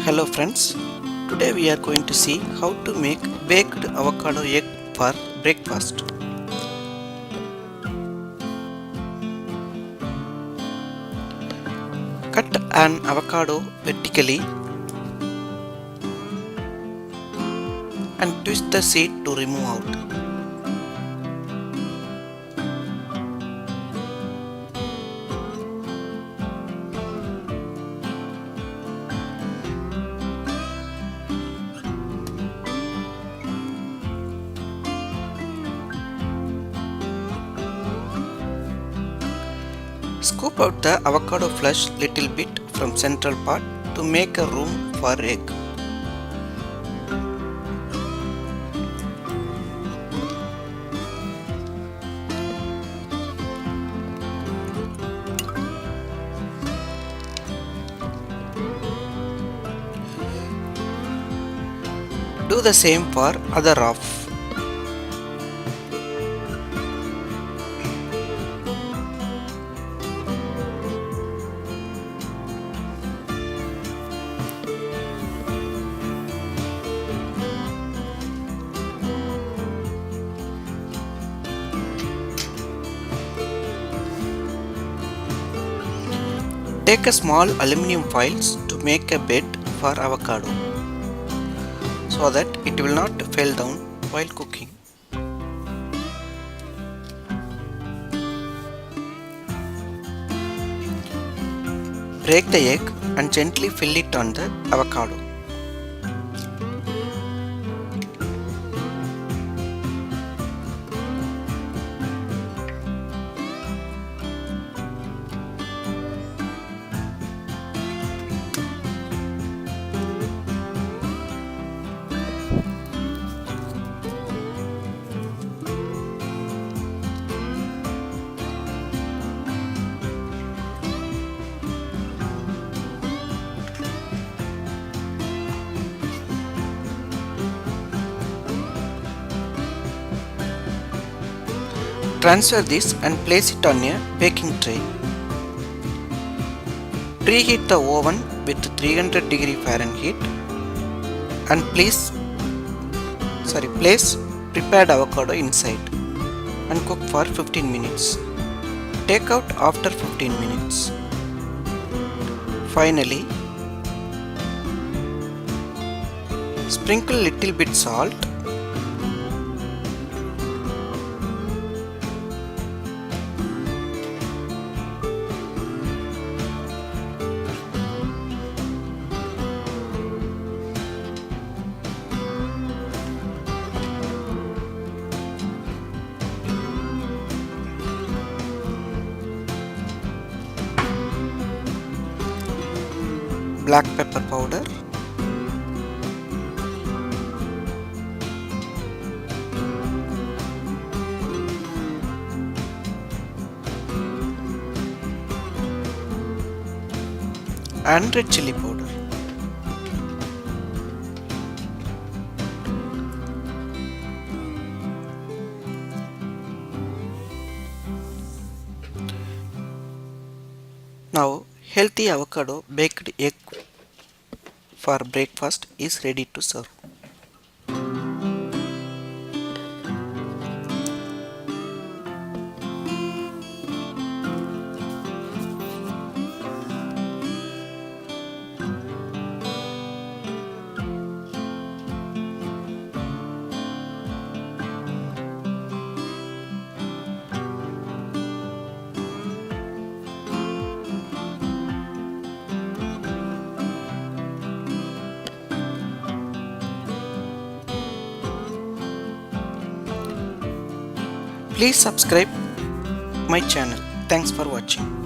Hello friends, today we are going to see how to make baked avocado egg for breakfast. Cut an avocado vertically and twist the seed to remove out. Scoop out the avocado flesh little bit from central part to make a room for egg. Do the same for other half. Take a small aluminum foils to make a bed for avocado so that it will not fall down while cooking. Break the egg and gently fill it on the avocado. Transfer this and place it on a baking tray. Preheat the oven with 300 degrees Fahrenheit and place prepared avocado inside and cook for 15 minutes. Take out after 15 minutes. Finally, sprinkle little bit salt, black pepper powder, and red chili powder. Now, healthy avocado baked egg for breakfast is ready to serve. Please subscribe my channel. Thanks for watching.